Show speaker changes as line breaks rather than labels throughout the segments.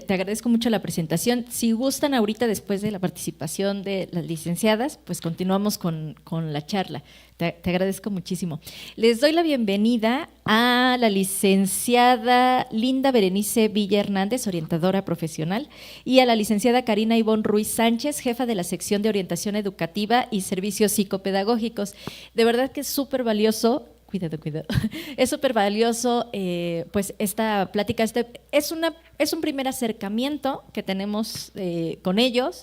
Te agradezco mucho la presentación. Si gustan ahorita, después de la participación de las licenciadas, pues continuamos con la charla. Te agradezco muchísimo. Les doy la bienvenida a la licenciada Linda Berenice Villa Hernández, orientadora profesional, y a la licenciada Karina Ivonne Ruiz Sánchez, jefa de la sección de orientación educativa y servicios psicopedagógicos. De verdad que es súper valioso. Cuidado. Es súper valioso, pues esta plática, es un primer acercamiento que tenemos con ellos.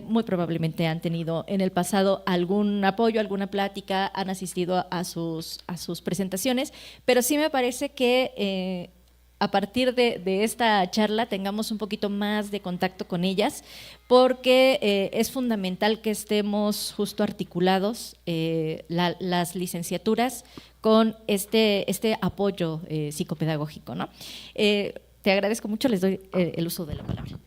Muy probablemente han tenido en el pasado algún apoyo, alguna plática, han asistido a sus presentaciones, pero sí me parece que a partir de esta charla tengamos un poquito más de contacto con ellas, porque es fundamental que estemos justo articulados las licenciaturas con este apoyo psicopedagógico, ¿no? Te agradezco mucho, les doy el uso de la palabra.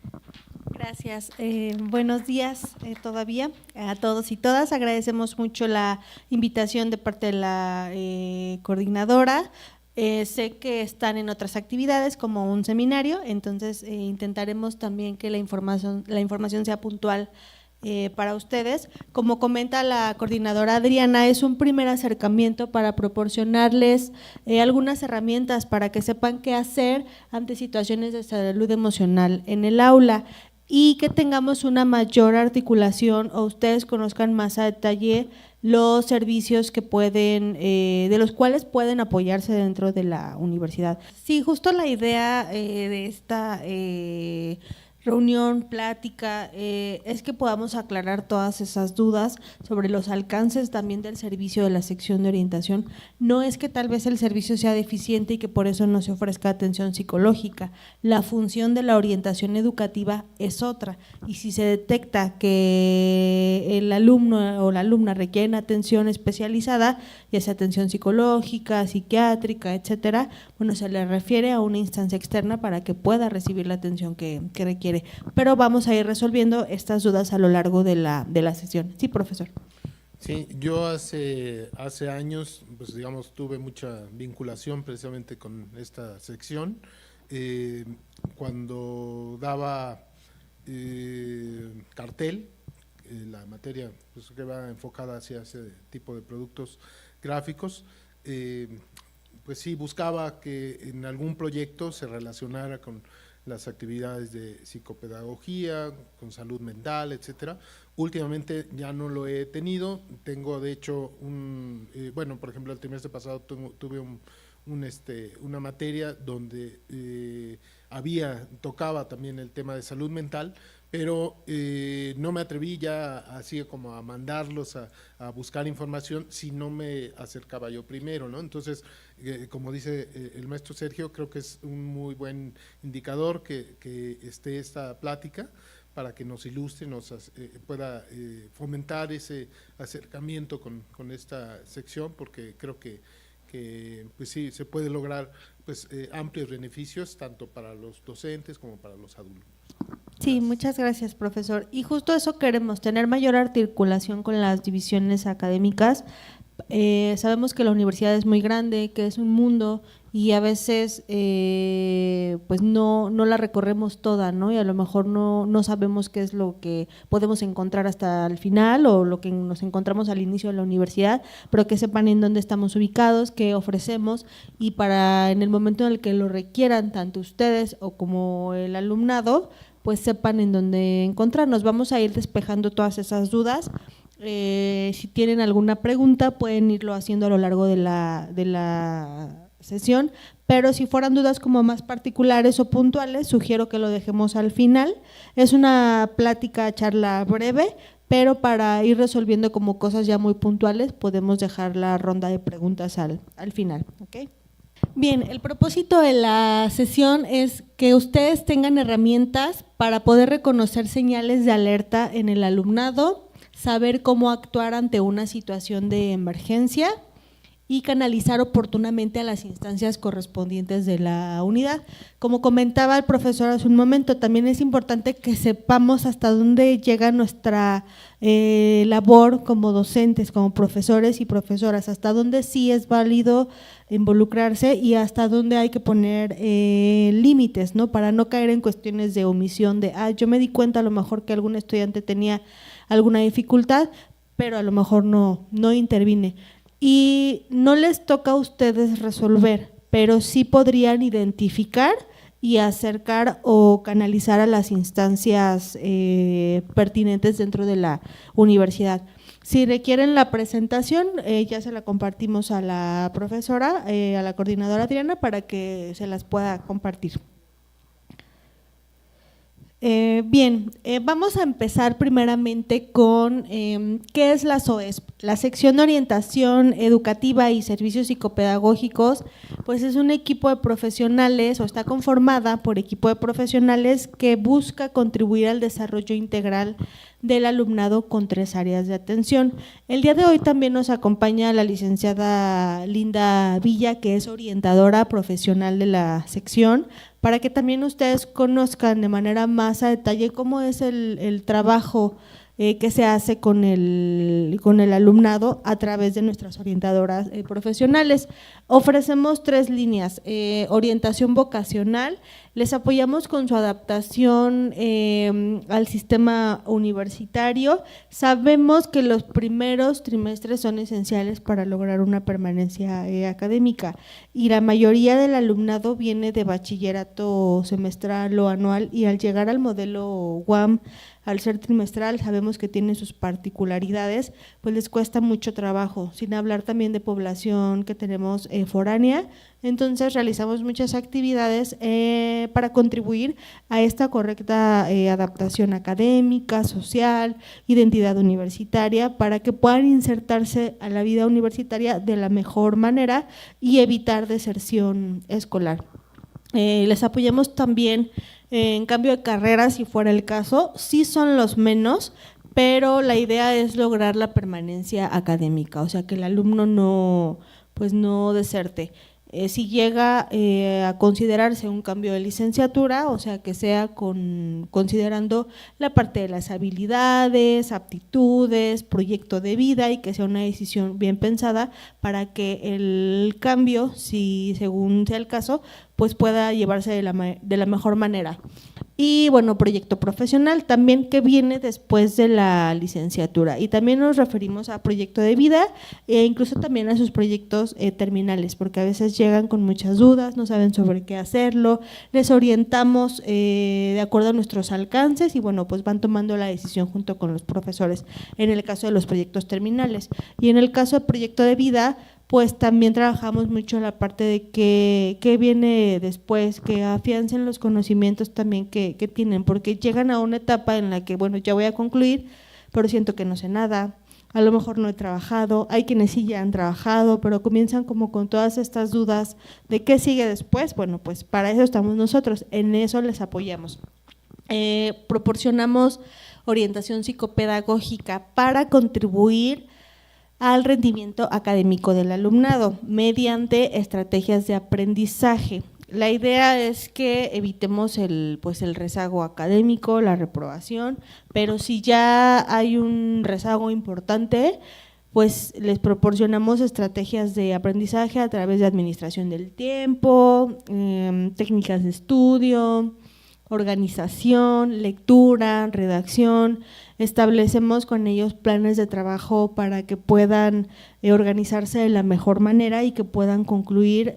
Gracias. Buenos días todavía a todos y todas. Agradecemos mucho la invitación de parte de la coordinadora. Sé que están en otras actividades como un seminario, entonces intentaremos también que la información sea puntual para ustedes. Como comenta la coordinadora Adriana, es un primer acercamiento para proporcionarles algunas herramientas para que sepan qué hacer ante situaciones de salud emocional en el aula y que tengamos una mayor articulación o ustedes conozcan más a detalle los servicios que pueden, de los cuales pueden apoyarse dentro de la universidad. Sí, justo la idea de esta reunión, plática, es que podamos aclarar todas esas dudas sobre los alcances también del servicio de la sección de orientación. No es que tal vez el servicio sea deficiente y que por eso no se ofrezca atención psicológica. La función de la orientación educativa es otra, y si se detecta que el alumno o la alumna requieren atención especializada, ya sea atención psicológica, psiquiátrica, etcétera, bueno, se le refiere a una instancia externa para que pueda recibir la atención que requiere. Pero vamos a ir resolviendo estas dudas a lo largo de la sesión. Sí, profesor.
Sí, yo hace años, pues digamos, tuve mucha vinculación precisamente con esta sección. Cuando daba cartel, la materia pues, que va enfocada hacia ese tipo de productos gráficos, pues sí, buscaba que en algún proyecto se relacionara con las actividades de psicopedagogía, con salud mental, etcétera. Últimamente ya no lo he tenido, tengo de hecho bueno, por ejemplo, el trimestre pasado tuve una materia donde tocaba también el tema de salud mental, pero no me atreví ya así como a mandarlos a buscar información si no me acercaba yo primero, ¿no? Entonces, como dice el maestro Sergio, creo que es un muy buen indicador que esté esta plática para que nos ilustre, pueda fomentar ese acercamiento con esta sección, porque creo que pues sí, se puede lograr pues amplios beneficios tanto para los docentes como para los adultos.
Sí, muchas gracias, profesor. Y justo eso queremos, tener mayor articulación con las divisiones académicas. Sabemos que la universidad es muy grande, que es un mundo y a veces pues no la recorremos toda, ¿no? Y a lo mejor no sabemos qué es lo que podemos encontrar hasta el final o lo que nos encontramos al inicio de la universidad, pero que sepan en dónde estamos ubicados, qué ofrecemos y para en el momento en el que lo requieran tanto ustedes o como el alumnado, pues sepan en dónde encontrarnos. Vamos a ir despejando todas esas dudas. Si tienen alguna pregunta pueden irlo haciendo a lo largo de la sesión, pero si fueran dudas como más particulares o puntuales, sugiero que lo dejemos al final. Es una plática, charla breve, pero para ir resolviendo como cosas ya muy puntuales podemos dejar la ronda de preguntas al final, ¿ok? Bien, el propósito de la sesión es que ustedes tengan herramientas para poder reconocer señales de alerta en el alumnado, saber cómo actuar ante una situación de emergencia y canalizar oportunamente a las instancias correspondientes de la unidad. Como comentaba el profesor hace un momento, también es importante que sepamos hasta dónde llega nuestra labor como docentes, como profesores y profesoras, hasta dónde sí es válido involucrarse y hasta dónde hay que poner límites, ¿no? Para no caer en cuestiones de omisión de, yo me di cuenta a lo mejor que algún estudiante tenía alguna dificultad, pero a lo mejor no intervine. Y no les toca a ustedes resolver, pero sí podrían identificar y acercar o canalizar a las instancias pertinentes dentro de la universidad. Si requieren la presentación, ya se la compartimos a la profesora, a la coordinadora Adriana, para que se las pueda compartir. Bien, vamos a empezar primeramente con ¿qué es la SOESP? La Sección de Orientación Educativa y Servicios Psicopedagógicos, pues es un equipo de profesionales o está conformada por equipo de profesionales que busca contribuir al desarrollo integral del alumnado con 3 áreas de atención. El día de hoy también nos acompaña la licenciada Linda Villa, que es orientadora profesional de la sección, para que también ustedes conozcan de manera más a detalle cómo es el trabajo que se hace con el alumnado a través de nuestras orientadoras profesionales. Ofrecemos 3 líneas, orientación vocacional, les apoyamos con su adaptación al sistema universitario. Sabemos que los primeros trimestres son esenciales para lograr una permanencia académica y la mayoría del alumnado viene de bachillerato semestral o anual, y al llegar al modelo UAM, al ser trimestral, sabemos que tiene sus particularidades, pues les cuesta mucho trabajo, sin hablar también de población que tenemos foránea. Entonces realizamos muchas actividades para contribuir a esta correcta adaptación académica, social, identidad universitaria, para que puedan insertarse a la vida universitaria de la mejor manera y evitar deserción escolar. Les apoyamos también en cambio de carrera, si fuera el caso, sí son los menos, pero la idea es lograr la permanencia académica, o sea que el alumno no deserte. Si llega a considerarse un cambio de licenciatura, o sea que sea considerando la parte de las habilidades, aptitudes, proyecto de vida, y que sea una decisión bien pensada para que el cambio, si según sea el caso, pues pueda llevarse de la mejor manera. Y bueno, proyecto profesional también, que viene después de la licenciatura, y también nos referimos a proyecto de vida e incluso también a sus proyectos terminales, porque a veces llegan con muchas dudas, no saben sobre qué hacerlo, les orientamos de acuerdo a nuestros alcances y bueno, pues van tomando la decisión junto con los profesores en el caso de los proyectos terminales. Y en el caso del proyecto de vida, pues también trabajamos mucho en la parte de qué viene después, que afiancen los conocimientos también que tienen, porque llegan a una etapa en la que, bueno, ya voy a concluir, pero siento que no sé nada, a lo mejor no he trabajado, hay quienes sí ya han trabajado, pero comienzan como con todas estas dudas de qué sigue después. Bueno, pues para eso estamos nosotros, en eso les apoyamos. Proporcionamos orientación psicopedagógica para contribuir al rendimiento académico del alumnado mediante estrategias de aprendizaje. La idea es que evitemos el rezago académico, la reprobación, pero si ya hay un rezago importante, pues les proporcionamos estrategias de aprendizaje a través de administración del tiempo, técnicas de estudio, organización, lectura, redacción. Establecemos con ellos planes de trabajo para que puedan organizarse de la mejor manera y que puedan concluir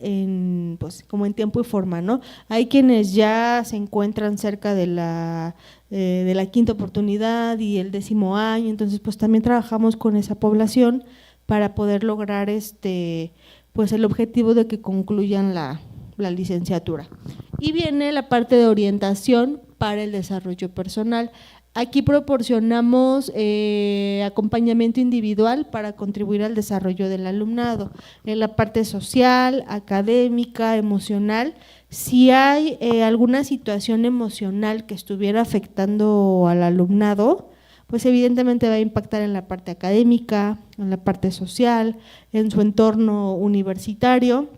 como en tiempo y forma, ¿no? Hay quienes ya se encuentran cerca de la 5ª oportunidad y el 10º año, entonces pues también trabajamos con esa población para poder lograr pues el objetivo de que concluyan la licenciatura. Y viene la parte de orientación para el desarrollo personal. Aquí proporcionamos acompañamiento individual para contribuir al desarrollo del alumnado, en la parte social, académica, emocional. Si hay alguna situación emocional que estuviera afectando al alumnado, pues evidentemente va a impactar en la parte académica, en la parte social, en su entorno universitario,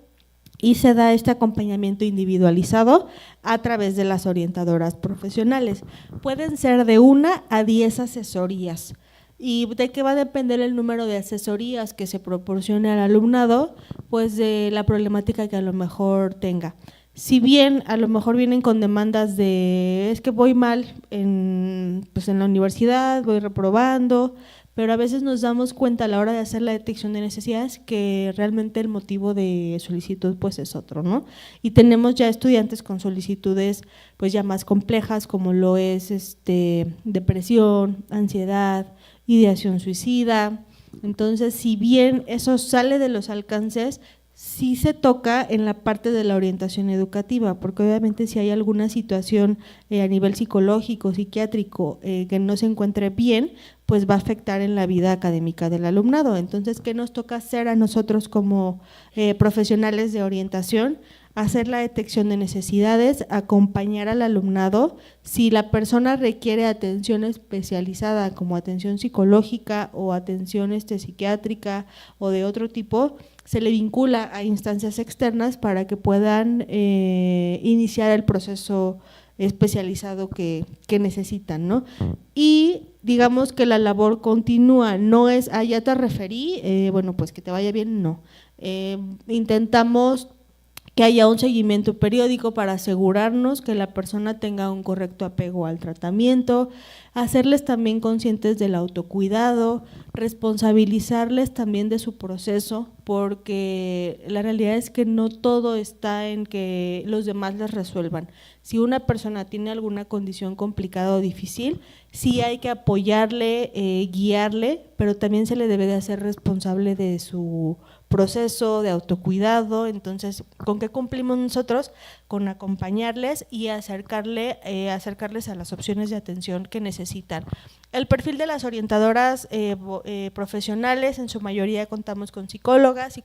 y se da este acompañamiento individualizado a través de las orientadoras profesionales. Pueden ser de 1 a 10 asesorías. ¿Y de qué va a depender el número de asesorías que se proporcione al alumnado? Pues de la problemática que a lo mejor tenga. Si bien a lo mejor vienen con demandas de es que voy mal en la universidad, voy reprobando, pero a veces nos damos cuenta a la hora de hacer la detección de necesidades que realmente el motivo de solicitud pues es otro, ¿no? Y tenemos ya estudiantes con solicitudes pues ya más complejas, como lo es depresión, ansiedad, ideación suicida. Entonces, si bien eso sale de los alcances, sí se toca en la parte de la orientación educativa, porque obviamente si hay alguna situación a nivel psicológico, psiquiátrico, que no se encuentre bien, pues va a afectar en la vida académica del alumnado. Entonces, ¿qué nos toca hacer a nosotros como profesionales de orientación? Hacer la detección de necesidades, acompañar al alumnado. Si la persona requiere atención especializada como atención psicológica o atención psiquiátrica o de otro tipo, se le vincula a instancias externas para que puedan iniciar el proceso especializado que necesitan, ¿no? Y digamos que la labor continúa, no es, ya te referí, bueno, pues que te vaya bien, no. Intentamos que haya un seguimiento periódico para asegurarnos que la persona tenga un correcto apego al tratamiento, hacerles también conscientes del autocuidado, responsabilizarles también de su proceso, porque la realidad es que no todo está en que los demás les resuelvan. Si una persona tiene alguna condición complicada o difícil, sí hay que apoyarle, guiarle, pero también se le debe de hacer responsable de su proceso de autocuidado. Entonces, ¿con qué cumplimos nosotros? Con acompañarles y acercarles a las opciones de atención que necesitan. El perfil de las orientadoras profesionales, en su mayoría contamos con psicólogas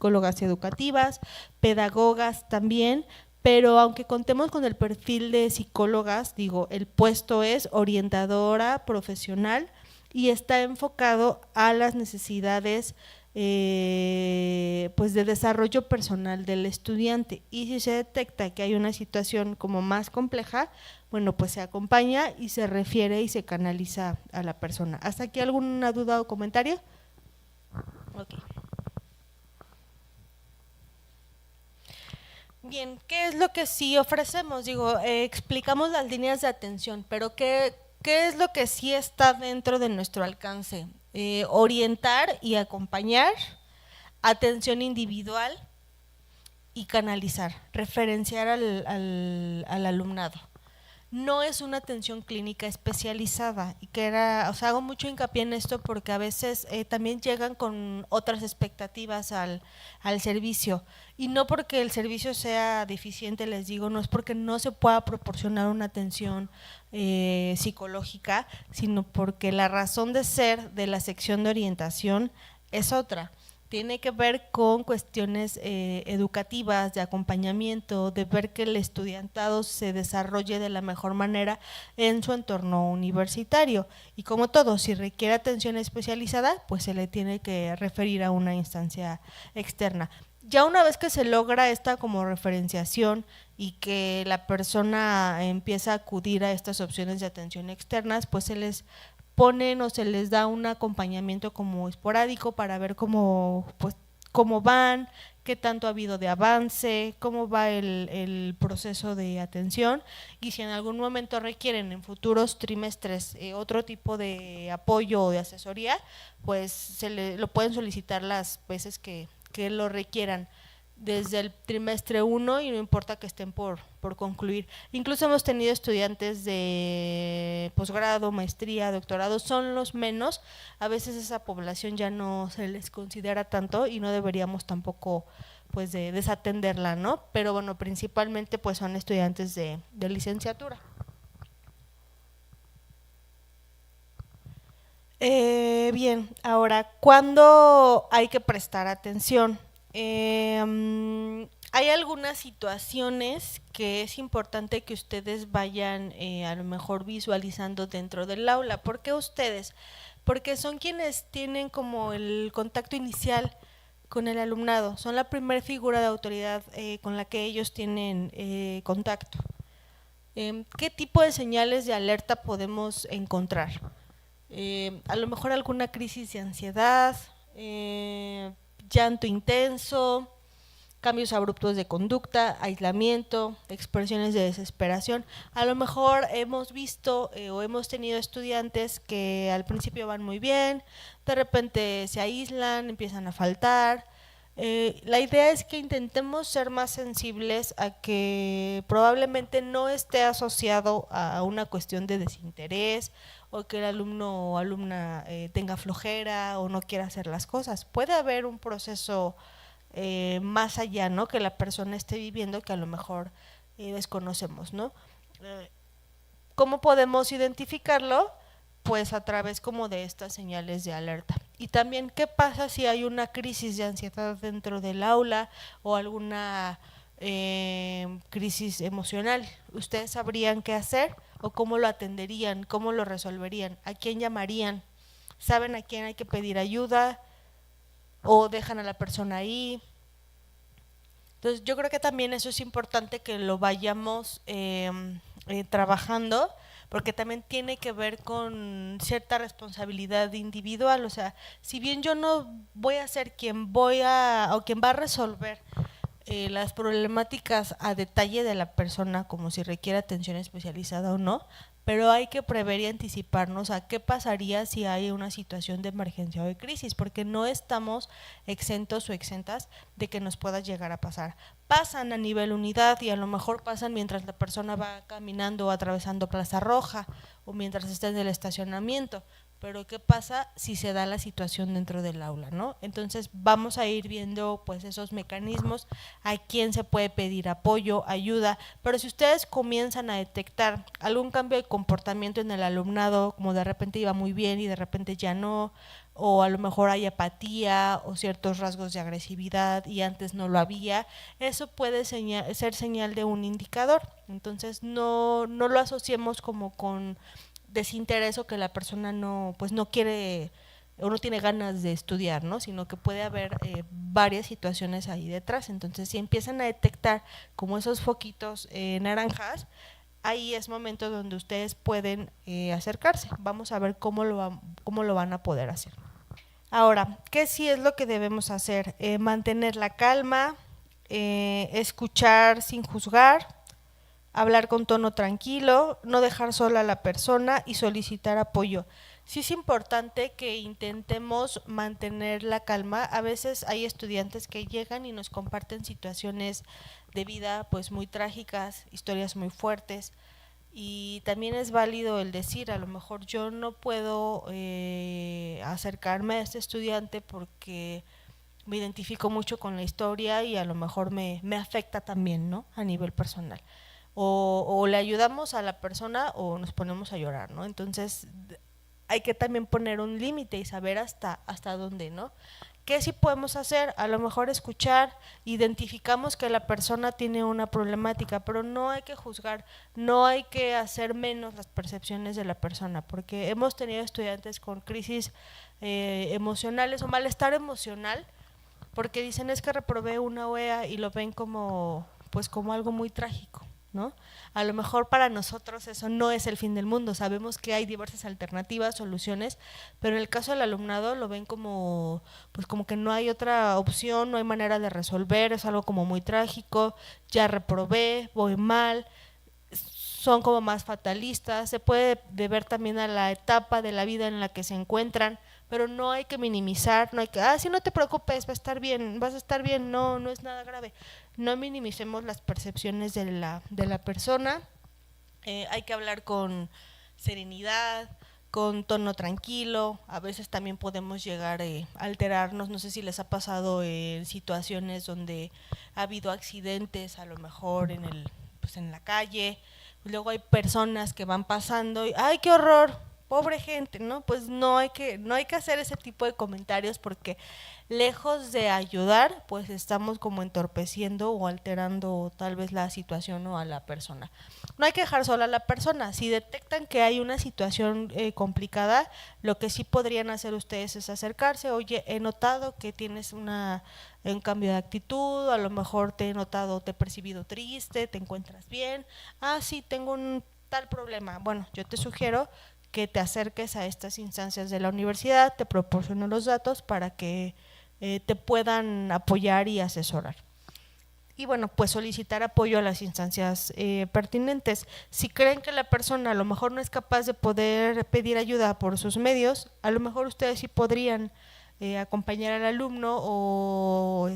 educativas, pedagogas también, pero aunque contemos con el perfil de psicólogas, el puesto es orientadora profesional y está enfocado a las necesidades pues de desarrollo personal del estudiante, y si se detecta que hay una situación como más compleja, bueno, pues se acompaña y se refiere y se canaliza a la persona. ¿Hasta aquí alguna duda o comentario? Okay. Bien, ¿qué es lo que sí ofrecemos? Explicamos las líneas de atención, pero ¿qué es lo que sí está dentro de nuestro alcance? Orientar y acompañar, atención individual y canalizar, referenciar al alumnado. No es una atención clínica especializada, y hago mucho hincapié en esto porque a veces también llegan con otras expectativas al servicio, y no porque el servicio sea deficiente, no es porque no se pueda proporcionar una atención psicológica, sino porque la razón de ser de la sección de orientación es otra. Tiene que ver con cuestiones educativas, de acompañamiento, de ver que el estudiantado se desarrolle de la mejor manera en su entorno universitario. Y como todo, si requiere atención especializada, pues se le tiene que referir a una instancia externa. Ya una vez que se logra esta como referenciación y que la persona empieza a acudir a estas opciones de atención externas, pues se les ponen o se les da un acompañamiento como esporádico para ver cómo van, qué tanto ha habido de avance, cómo va el proceso de atención, y si en algún momento requieren en futuros trimestres otro tipo de apoyo o de asesoría, pues lo pueden solicitar las veces que lo requieran desde el trimestre 1, y no importa que estén por concluir. Incluso hemos tenido estudiantes de posgrado, maestría, doctorado, son los menos. A veces esa población ya no se les considera tanto y no deberíamos tampoco pues de desatenderla, ¿no? Pero bueno, principalmente pues son estudiantes de licenciatura. Bien, ahora, ¿cuándo hay que prestar atención? hay algunas situaciones que es importante que ustedes vayan a lo mejor visualizando dentro del aula. ¿Por qué ustedes? Porque son quienes tienen como el contacto inicial con el alumnado, son la primera figura de autoridad con la que ellos tienen contacto. ¿Qué tipo de señales de alerta podemos encontrar? A lo mejor alguna crisis de ansiedad, llanto intenso, cambios abruptos de conducta, aislamiento, expresiones de desesperación. A lo mejor hemos visto o hemos tenido estudiantes que al principio van muy bien, de repente se aíslan, empiezan a faltar. La idea es que intentemos ser más sensibles a que probablemente no esté asociado a una cuestión de desinterés o que el alumno o alumna tenga flojera o no quiera hacer las cosas. Puede haber un proceso más allá, ¿no? Que la persona esté viviendo que a lo mejor desconocemos, ¿no? ¿Cómo podemos identificarlo? Pues a través como de estas señales de alerta. Y también, ¿qué pasa si hay una crisis de ansiedad dentro del aula o alguna crisis emocional? ¿Ustedes sabrían qué hacer o cómo lo atenderían, cómo lo resolverían? ¿A quién llamarían? ¿Saben a quién hay que pedir ayuda? ¿O dejan a la persona ahí? Entonces yo creo que también eso es importante que lo vayamos trabajando, porque también tiene que ver con cierta responsabilidad individual. O sea, si bien yo no voy a ser quien quien va a resolver las problemáticas a detalle de la persona, como si requiere atención especializada o no, pero hay que prever y anticiparnos a qué pasaría si hay una situación de emergencia o de crisis, porque no estamos exentos o exentas de que nos pueda llegar a pasar. Pasan a nivel unidad y a lo mejor pasan mientras la persona va caminando o atravesando Plaza Roja o mientras está en el estacionamiento, pero ¿qué pasa si se da la situación dentro del aula, ¿no? Entonces vamos a ir viendo pues esos mecanismos, a quién se puede pedir apoyo, ayuda, pero si ustedes comienzan a detectar algún cambio de comportamiento en el alumnado, como de repente iba muy bien y de repente ya no, o a lo mejor hay apatía o ciertos rasgos de agresividad y antes no lo había, eso puede ser señal de un indicador. Entonces no lo asociemos como con desinterés o que la persona no quiere o no tiene ganas de estudiar, ¿no? Sino que puede haber varias situaciones ahí detrás. Entonces, si empiezan a detectar como esos foquitos naranjas, ahí es momento donde ustedes pueden acercarse. Vamos a ver cómo lo van a poder hacer. Ahora, ¿qué sí es lo que debemos hacer? Mantener la calma, escuchar sin juzgar, hablar con tono tranquilo, no dejar sola a la persona y solicitar apoyo. Sí es importante que intentemos mantener la calma. A veces hay estudiantes que llegan y nos comparten situaciones de vida pues muy trágicas, historias muy fuertes, y también es válido el decir, a lo mejor yo no puedo acercarme a este estudiante porque me identifico mucho con la historia y a lo mejor me afecta también, ¿no? A nivel personal. O le ayudamos a la persona o nos ponemos a llorar, ¿no? Entonces hay que también poner un límite y saber hasta dónde, ¿no? ¿Qué sí podemos hacer? A lo mejor escuchar, identificamos que la persona tiene una problemática, pero no hay que juzgar, no hay que hacer menos las percepciones de la persona, porque hemos tenido estudiantes con crisis emocionales o malestar emocional, porque dicen es que reprobé una OEA y lo ven como algo muy trágico, ¿no? A lo mejor para nosotros eso no es el fin del mundo, sabemos que hay diversas alternativas, soluciones, pero en el caso del alumnado lo ven como que no hay otra opción, no hay manera de resolver, es algo como muy trágico, ya reprobé, voy mal, son como más fatalistas, se puede deber también a la etapa de la vida en la que se encuentran, pero no hay que minimizar, no hay que, si no te preocupes, vas a estar bien, no es nada grave. No minimicemos las percepciones de la persona, hay que hablar con serenidad, con tono tranquilo, a veces también podemos llegar a alterarnos, no sé si les ha pasado en situaciones donde ha habido accidentes, a lo mejor en la calle, luego hay personas que van pasando y ¡ay, qué horror! pobre gente, ¿no? Pues no hay que hacer ese tipo de comentarios porque lejos de ayudar, pues estamos como entorpeciendo o alterando tal vez la situación o a la persona. No hay que dejar sola a la persona. Si detectan que hay una situación complicada, lo que sí podrían hacer ustedes es acercarse. Oye, he notado que tienes un cambio de actitud, a lo mejor te he notado, te he percibido triste, te encuentras bien. Ah, sí, tengo un tal problema. Bueno, yo te sugiero que te acerques a estas instancias de la universidad, te proporciono los datos para que te puedan apoyar y asesorar. Y bueno, pues solicitar apoyo a las instancias pertinentes. Si creen que la persona a lo mejor no es capaz de poder pedir ayuda por sus medios, a lo mejor ustedes sí podrían acompañar al alumno o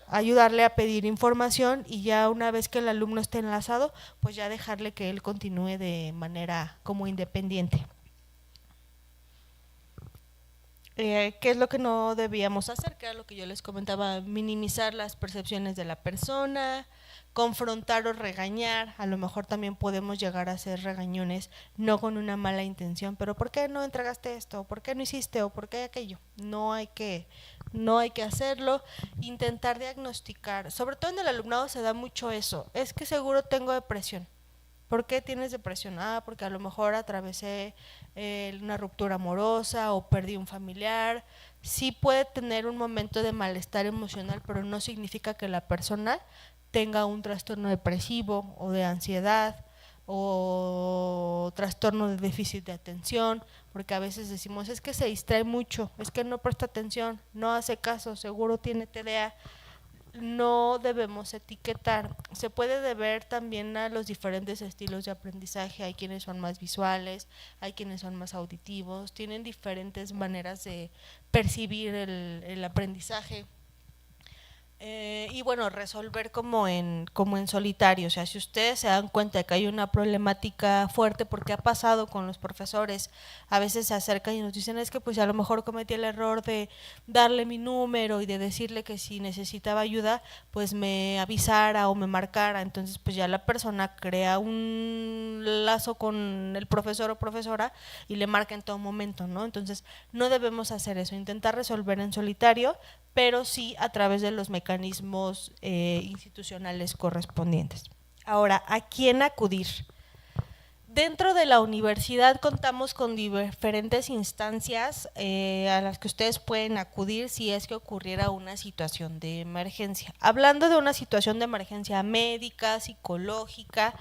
ayudarle a pedir información, y ya una vez que el alumno esté enlazado, pues ya dejarle que él continúe de manera como independiente. ¿Qué es lo que no debíamos hacer? Que era lo que yo les comentaba: minimizar las percepciones de la persona, confrontar o regañar. A lo mejor también podemos llegar a ser regañones, no con una mala intención, pero ¿por qué no entregaste esto? ¿Por qué no hiciste? ¿O por qué aquello? No hay que hacerlo. Intentar diagnosticar, sobre todo en el alumnado se da mucho eso: es que seguro tengo depresión. ¿Por qué tienes depresión? Ah, porque a lo mejor atravesé una ruptura amorosa o perdí un familiar. Sí puede tener un momento de malestar emocional, pero no significa que la persona tenga un trastorno depresivo o de ansiedad o trastorno de déficit de atención, porque a veces decimos: es que se distrae mucho, es que no presta atención, no hace caso, seguro tiene TDA. No debemos etiquetar. Se puede deber también a los diferentes estilos de aprendizaje. Hay quienes son más visuales, hay quienes son más auditivos, tienen diferentes maneras de percibir el aprendizaje. Y bueno, resolver como en solitario. O sea, si ustedes se dan cuenta de que hay una problemática fuerte, porque ha pasado con los profesores, a veces se acercan y nos dicen: es que pues a lo mejor cometí el error de darle mi número y de decirle que si necesitaba ayuda pues me avisara o me marcara. Entonces pues ya la persona crea un lazo con el profesor o profesora y le marca en todo momento, ¿no? Entonces no debemos hacer eso, intentar resolver en solitario, pero sí a través de los mecanismos institucionales correspondientes. Ahora, ¿a quién acudir? Dentro de la universidad contamos con diferentes instancias a las que ustedes pueden acudir si es que ocurriera una situación de emergencia. Hablando de una situación de emergencia médica, psicológica,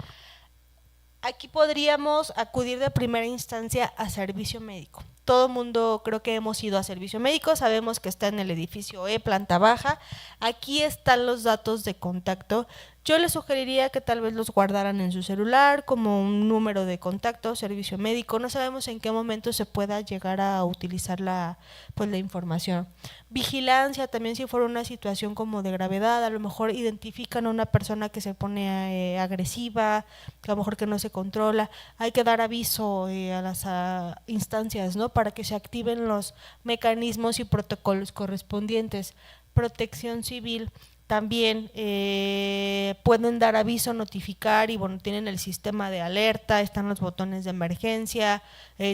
aquí podríamos acudir de primera instancia a servicio médico. Todo el mundo creo que hemos ido a servicio médico, sabemos que está en el edificio E, planta baja. Aquí están los datos de contacto. Yo les sugeriría que tal vez los guardaran en su celular como un número de contacto, servicio médico. No sabemos en qué momento se pueda llegar a utilizar la información. Vigilancia también, si fuera una situación como de gravedad, a lo mejor identifican a una persona que se pone agresiva, que a lo mejor que no se controla. Hay que dar aviso a las instancias, ¿no?, para que se activen los mecanismos y protocolos correspondientes. Protección civil también pueden dar aviso, notificar, y bueno, tienen el sistema de alerta, están los botones de emergencia,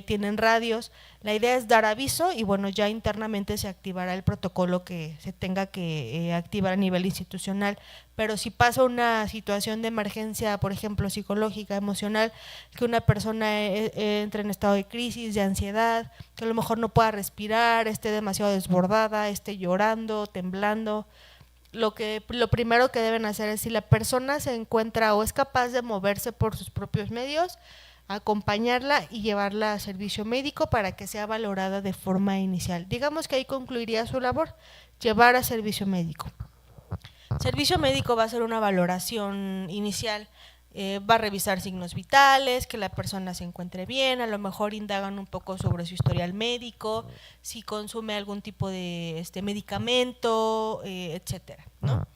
tienen radios. La idea es dar aviso y bueno, ya internamente se activará el protocolo que se tenga que activar a nivel institucional. Pero si pasa una situación de emergencia, por ejemplo, psicológica, emocional, que una persona entre en estado de crisis, de ansiedad, que a lo mejor no pueda respirar, esté demasiado desbordada, esté llorando, temblando, lo primero que deben hacer es, si la persona se encuentra o es capaz de moverse por sus propios medios, acompañarla y llevarla a servicio médico para que sea valorada de forma inicial. Digamos que ahí concluiría su labor, llevar a servicio médico. Servicio médico va a hacer una valoración inicial, va a revisar signos vitales, que la persona se encuentre bien, a lo mejor indagan un poco sobre su historial médico, si consume algún tipo de medicamento, etcétera, ¿no?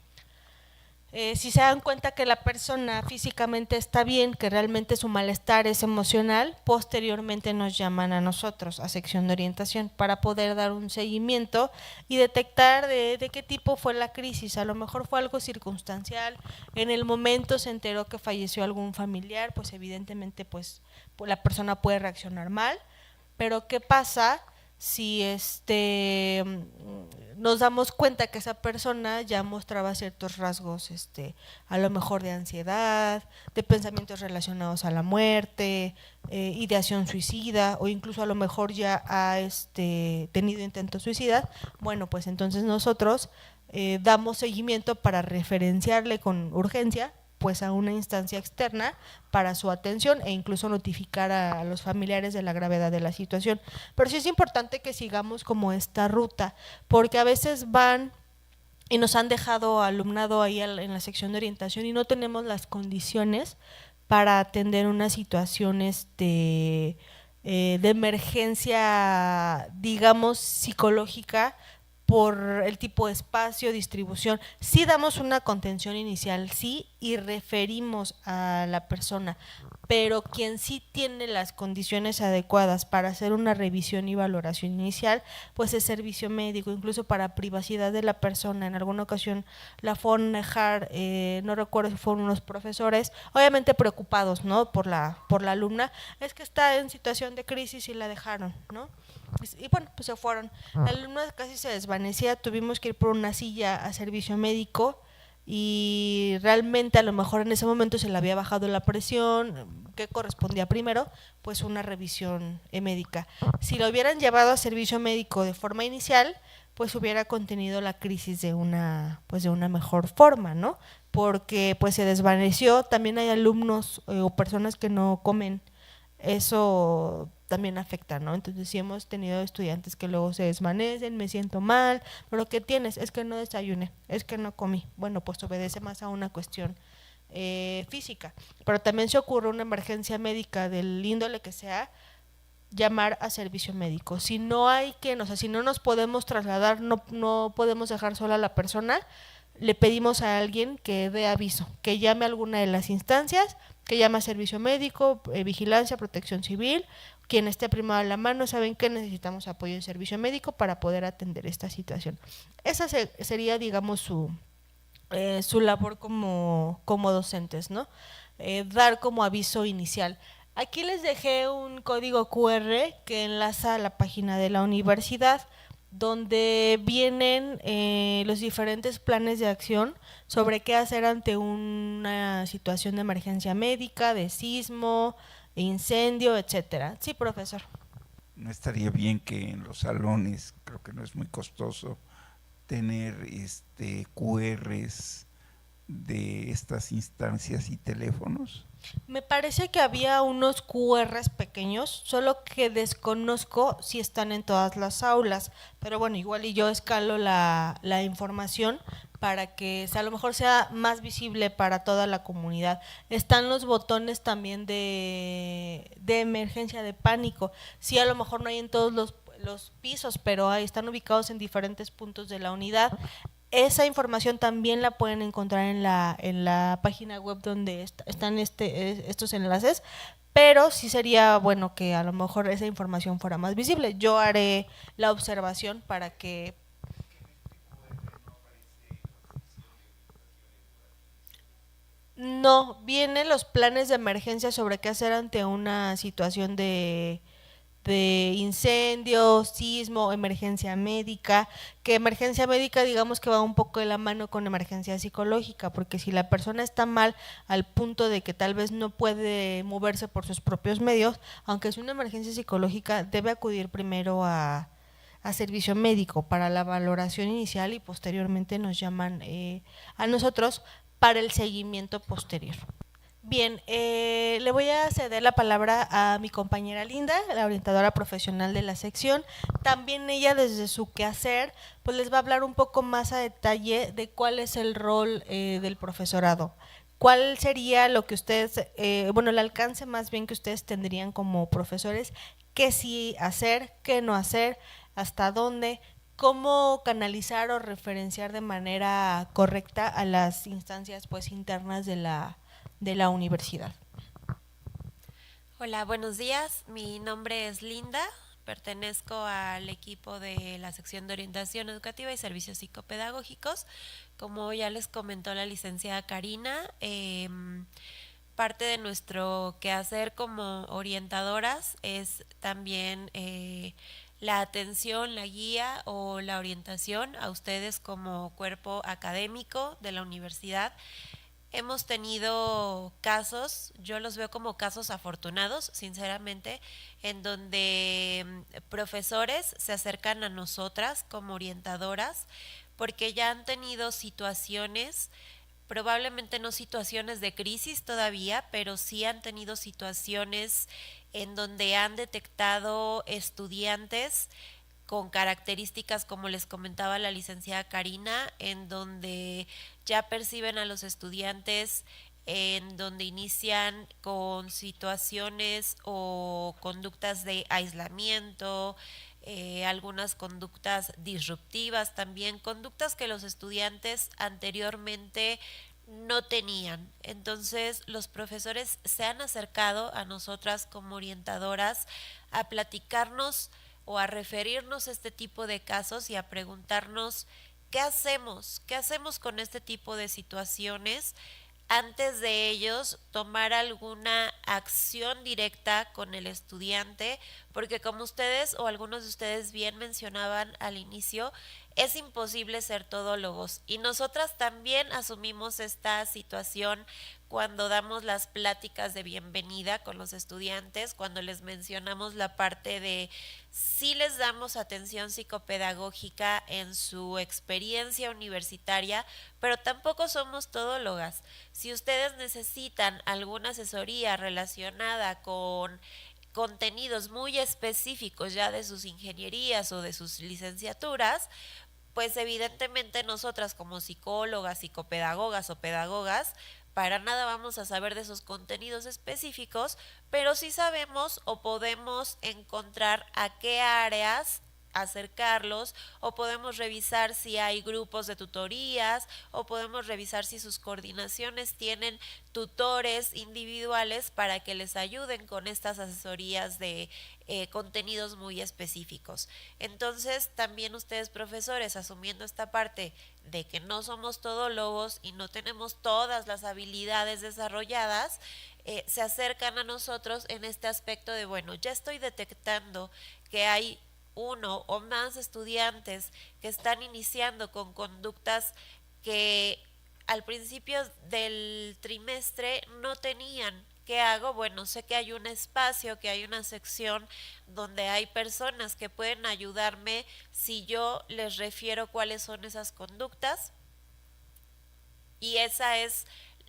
Si se dan cuenta que la persona físicamente está bien, que realmente su malestar es emocional, posteriormente nos llaman a nosotros, a sección de orientación, para poder dar un seguimiento y detectar de qué tipo fue la crisis. A lo mejor fue algo circunstancial, en el momento se enteró que falleció algún familiar, pues evidentemente pues la persona puede reaccionar mal, pero ¿qué pasa si nos damos cuenta que esa persona ya mostraba ciertos rasgos, a lo mejor de ansiedad, de pensamientos relacionados a la muerte, ideación suicida, o incluso a lo mejor ya ha tenido intentos suicidas? Bueno, pues entonces nosotros damos seguimiento para referenciarle con urgencia pues a una instancia externa para su atención e incluso notificar a los familiares de la gravedad de la situación. Pero sí es importante que sigamos como esta ruta, porque a veces van y nos han dejado alumnado ahí en la sección de orientación y no tenemos las condiciones para atender una situación de emergencia, digamos, psicológica, por el tipo de espacio, distribución. Sí damos una contención inicial, sí, y referimos a la persona, pero quien sí tiene las condiciones adecuadas para hacer una revisión y valoración inicial, pues es servicio médico, incluso para privacidad de la persona. En alguna ocasión la fueron a dejar, no recuerdo si fueron unos profesores, obviamente preocupados, ¿no?, por la alumna, es que está en situación de crisis y la dejaron, ¿no? Y bueno, pues se fueron. La alumna casi se desvanecía, tuvimos que ir por una silla a servicio médico y realmente a lo mejor en ese momento se le había bajado la presión. ¿Qué correspondía primero? Pues una revisión médica. Si lo hubieran llevado a servicio médico de forma inicial, pues hubiera contenido la crisis de una mejor forma, ¿no? Porque pues se desvaneció. También hay alumnos o personas que no comen, eso también afecta, ¿no? Entonces sí hemos tenido estudiantes que luego se desvanecen, me siento mal, pero ¿qué tienes? Es que no desayuné, es que no comí. Bueno, pues obedece más a una cuestión física, pero también se ocurre una emergencia médica del índole que sea, llamar a servicio médico. Si no hay quien, o sea, si no nos podemos trasladar, no podemos dejar sola a la persona, le pedimos a alguien que dé aviso, que llame a alguna de las instancias, que llame a servicio médico, vigilancia, protección civil, quien esté primero a la mano. Saben que necesitamos apoyo de servicio médico para poder atender esta situación. Esa sería, digamos, su labor como docentes, ¿no? Dar como aviso inicial. Aquí les dejé un código QR que enlaza a la página de la universidad, donde vienen los diferentes planes de acción sobre qué hacer ante una situación de emergencia médica, de sismo, incendio, etcétera. Sí, profesor.
¿No estaría bien que en los salones, creo que no es muy costoso, tener QRs de estas instancias y teléfonos?
Me parece que había unos QRs pequeños, solo que desconozco si están en todas las aulas, pero bueno, igual y yo escalo la información para que a lo mejor sea más visible para toda la comunidad. Están los botones también de emergencia, de pánico. Sí, a lo mejor no hay en todos los pisos, pero ahí están ubicados en diferentes puntos de la unidad. Esa información también la pueden encontrar en la página web donde están estos enlaces, pero sí sería bueno que a lo mejor esa información fuera más visible. Yo haré la observación para que... No, vienen los planes de emergencia sobre qué hacer ante una situación de incendio, sismo, emergencia médica, que emergencia médica digamos que va un poco de la mano con emergencia psicológica, porque si la persona está mal al punto de que tal vez no puede moverse por sus propios medios, aunque es una emergencia psicológica, debe acudir primero a servicio médico para la valoración inicial y posteriormente nos llaman a nosotros para el seguimiento posterior. Bien, le voy a ceder la palabra a mi compañera Linda, la orientadora profesional de la sección. También ella desde su quehacer pues les va a hablar un poco más a detalle de cuál es el rol del profesorado. ¿Cuál sería lo que ustedes, el alcance más bien que ustedes tendrían como profesores? ¿Qué sí hacer, qué no hacer, hasta dónde? cómo canalizar o referenciar de manera correcta a las instancias pues internas de la universidad.
Hola, buenos días. Mi nombre es Linda. Pertenezco al equipo de la sección de orientación educativa y servicios psicopedagógicos. Como ya les comentó la licenciada Karina, parte de nuestro quehacer como orientadoras es también la atención, la guía o la orientación a ustedes como cuerpo académico de la universidad. Hemos tenido casos, yo los veo como casos afortunados, sinceramente, en donde profesores se acercan a nosotras como orientadoras porque ya han tenido situaciones, probablemente no situaciones de crisis todavía, pero sí han tenido situaciones en donde han detectado estudiantes con características, como les comentaba la licenciada Karina, en donde ya perciben a los estudiantes, en donde inician con situaciones o conductas de aislamiento, algunas conductas disruptivas también, conductas que los estudiantes anteriormente no tenían. Entonces los profesores se han acercado a nosotras como orientadoras a platicarnos o a referirnos a este tipo de casos y a preguntarnos qué hacemos con este tipo de situaciones antes de ellos tomar alguna acción directa con el estudiante, porque como ustedes o algunos de ustedes bien mencionaban al inicio, es imposible ser todólogos y nosotras también asumimos esta situación cuando damos las pláticas de bienvenida con los estudiantes, cuando les mencionamos la parte de si les damos atención psicopedagógica en su experiencia universitaria, pero tampoco somos todólogas. Si ustedes necesitan alguna asesoría relacionada con contenidos muy específicos ya de sus ingenierías o de sus licenciaturas, pues evidentemente nosotras como psicólogas, psicopedagogas o pedagogas, para nada vamos a saber de esos contenidos específicos, pero sí sabemos o podemos encontrar a qué áreas acercarlos o podemos revisar si hay grupos de tutorías o podemos revisar si sus coordinaciones tienen tutores individuales para que les ayuden con estas asesorías de contenidos muy específicos. Entonces también ustedes profesores, asumiendo esta parte de que no somos todólogos y no tenemos todas las habilidades desarrolladas, se acercan a nosotros en este aspecto de, bueno, ya estoy detectando que hay uno o más estudiantes que están iniciando con conductas que al principio del trimestre no tenían. ¿Qué hago? Bueno, sé que hay un espacio, que hay una sección donde hay personas que pueden ayudarme si yo les refiero cuáles son esas conductas. Y esa es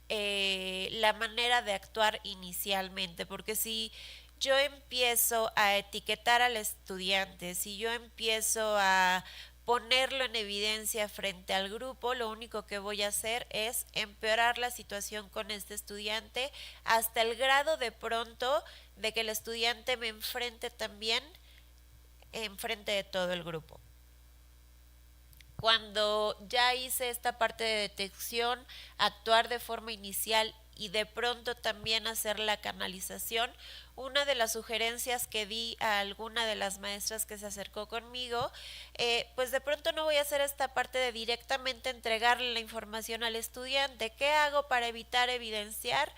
la manera de actuar inicialmente, porque si yo empiezo a etiquetar al estudiante, si yo empiezo a ponerlo en evidencia frente al grupo, lo único que voy a hacer es empeorar la situación con este estudiante hasta el grado de pronto de que el estudiante me enfrente también enfrente de todo el grupo. Cuando ya hice esta parte de detección, actuar de forma inicial y de pronto también hacer la canalización, una de las sugerencias que di a alguna de las maestras que se acercó conmigo, pues de pronto no voy a hacer esta parte de directamente entregarle la información al estudiante. ¿Qué hago para evitar evidenciar?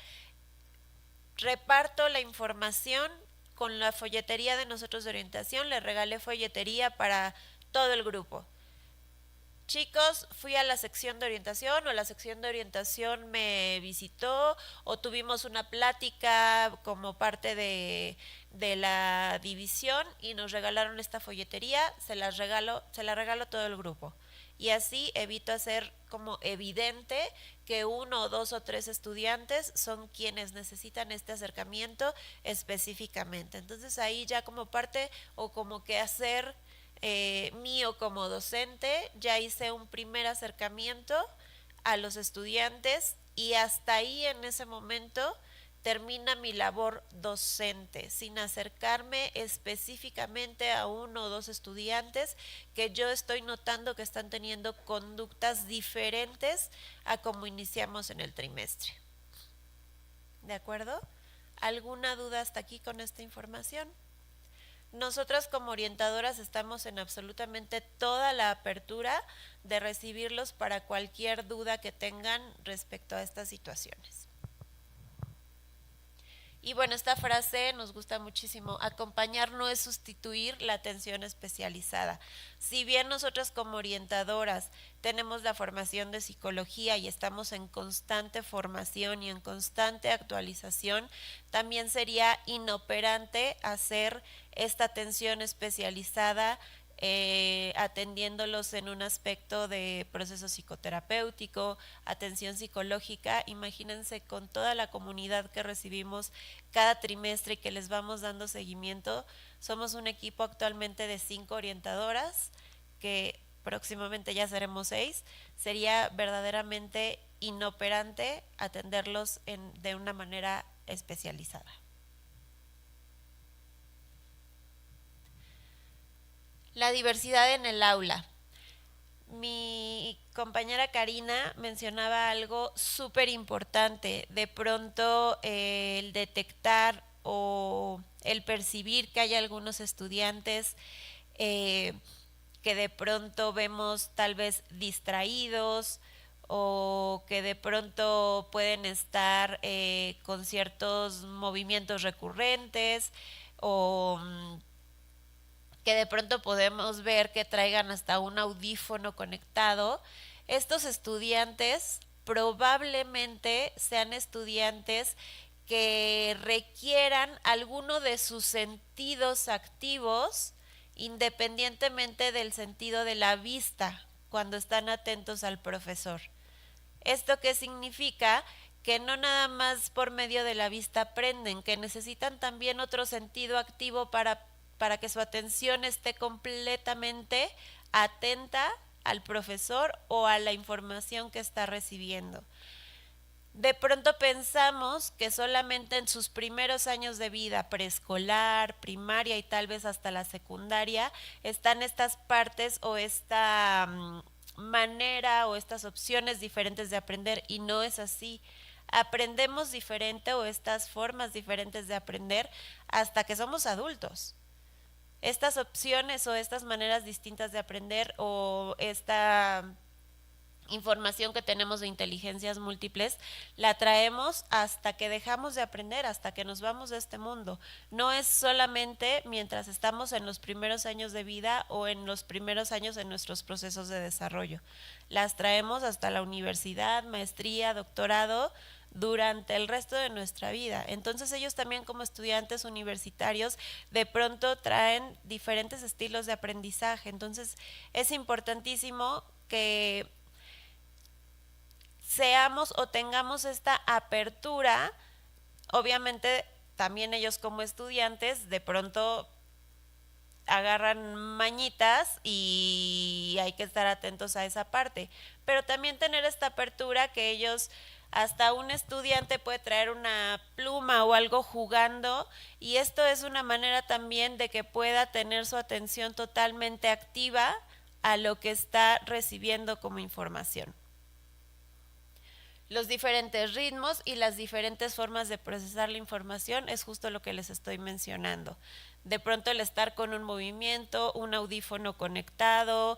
Reparto la información con la folletería de nosotros de orientación, le regalé folletería para todo el grupo. Chicos, fui a la sección de orientación o la sección de orientación me visitó o tuvimos una plática como parte de la división y nos regalaron esta folletería, se la regalo a todo el grupo. Y así evito hacer como evidente que uno o dos o tres estudiantes son quienes necesitan este acercamiento específicamente. Entonces ahí ya como parte o como que hacer mío como docente, ya hice un primer acercamiento a los estudiantes y hasta ahí en ese momento termina mi labor docente, sin acercarme específicamente a uno o dos estudiantes que yo estoy notando que están teniendo conductas diferentes a como iniciamos en el trimestre. ¿De acuerdo? ¿Alguna duda hasta aquí con esta información? Nosotras como orientadoras estamos en absolutamente toda la apertura de recibirlos para cualquier duda que tengan respecto a estas situaciones. Y bueno, esta frase nos gusta muchísimo. Acompañar no es sustituir la atención especializada. Si bien nosotras como orientadoras tenemos la formación de psicología y estamos en constante formación y en constante actualización, también sería inoperante hacer esta atención especializada atendiéndolos en un aspecto de proceso psicoterapéutico, atención psicológica. Imagínense con toda la comunidad que recibimos cada trimestre y que les vamos dando seguimiento. Somos un equipo actualmente de 5 orientadoras, que próximamente ya seremos 6. Sería verdaderamente inoperante atenderlos de una manera especializada. La diversidad en el aula. Mi compañera Karina mencionaba algo súper importante. De pronto el detectar o el percibir que hay algunos estudiantes que de pronto vemos tal vez distraídos o que de pronto pueden estar con ciertos movimientos recurrentes o que de pronto podemos ver que traigan hasta un audífono conectado. Estos estudiantes probablemente sean estudiantes que requieran alguno de sus sentidos activos, independientemente del sentido de la vista, cuando están atentos al profesor. ¿Esto qué significa? Que no nada más por medio de la vista aprenden, que necesitan también otro sentido activo para que su atención esté completamente atenta al profesor o a la información que está recibiendo. De pronto pensamos que solamente en sus primeros años de vida, preescolar, primaria y tal vez hasta la secundaria, están estas partes o esta manera o estas opciones diferentes de aprender, y no es así. Aprendemos diferente o estas formas diferentes de aprender hasta que somos adultos. Estas opciones o estas maneras distintas de aprender o esta información que tenemos de inteligencias múltiples la traemos hasta que dejamos de aprender, hasta que nos vamos de este mundo. No es solamente mientras estamos en los primeros años de vida o en los primeros años en nuestros procesos de desarrollo. Las traemos hasta la universidad, maestría, doctorado, durante el resto de nuestra vida. Entonces ellos también como estudiantes universitarios de pronto traen diferentes estilos de aprendizaje. Entonces es importantísimo que seamos o tengamos esta apertura. Obviamente también ellos como estudiantes de pronto agarran mañitas y hay que estar atentos a esa parte, pero también tener esta apertura que ellos, hasta un estudiante puede traer una pluma o algo jugando, y esto es una manera también de que pueda tener su atención totalmente activa a lo que está recibiendo como información. Los diferentes ritmos y las diferentes formas de procesar la información es justo lo que les estoy mencionando. De pronto el estar con un movimiento, un audífono conectado,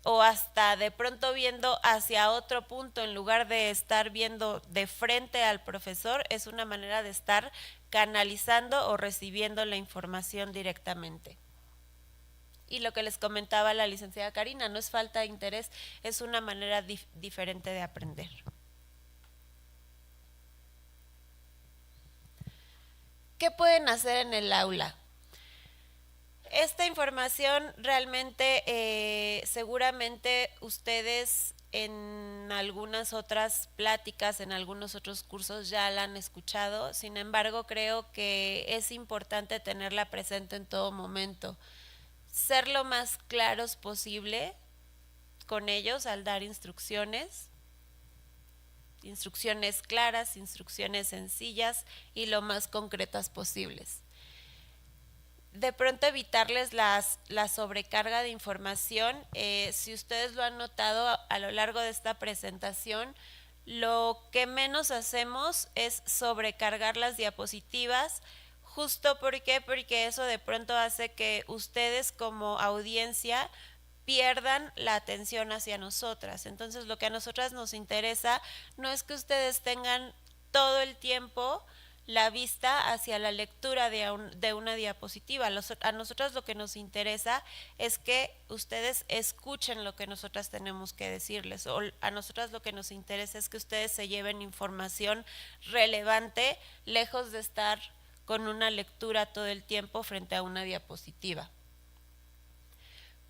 o hasta de pronto viendo hacia otro punto en lugar de estar viendo de frente al profesor, es una manera de estar canalizando o recibiendo la información directamente. Y lo que les comentaba la licenciada Karina, no es falta de interés, es una manera diferente de aprender. ¿Qué pueden hacer en el aula? Esta información realmente seguramente ustedes en algunas otras pláticas, en algunos otros cursos ya la han escuchado. Sin embargo, creo que es importante tenerla presente en todo momento. Ser lo más claros posible con ellos al dar instrucciones instrucciones claras, instrucciones sencillas y lo más concretas posibles. De pronto evitarles la sobrecarga de información. Si ustedes lo han notado a lo largo de esta presentación, lo que menos hacemos es sobrecargar las diapositivas, justo porque eso de pronto hace que ustedes como audiencia pierdan la atención hacia nosotras. Entonces lo que a nosotras nos interesa no es que ustedes tengan todo el tiempo la vista hacia la lectura de una diapositiva. A nosotras lo que nos interesa es que ustedes escuchen lo que nosotras tenemos que decirles, o a nosotras lo que nos interesa es que ustedes se lleven información relevante, lejos de estar con una lectura todo el tiempo frente a una diapositiva.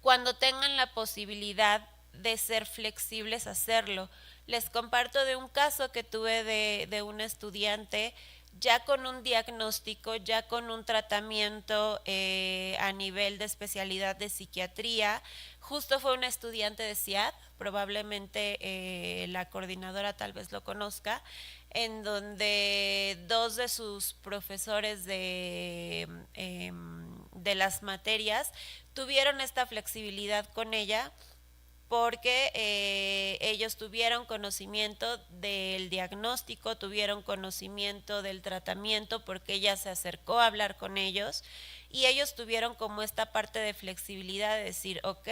Cuando tengan la posibilidad de ser flexibles, hacerlo. Les comparto de un caso que tuve de una estudiante ya con un diagnóstico, ya con un tratamiento a nivel de especialidad de psiquiatría. Justo fue una estudiante de CIAD, probablemente la coordinadora tal vez lo conozca, en donde dos de sus profesores de las materias tuvieron esta flexibilidad con ella, porque ellos tuvieron conocimiento del diagnóstico, tuvieron conocimiento del tratamiento, porque ella se acercó a hablar con ellos y ellos tuvieron como esta parte de flexibilidad de decir, ok,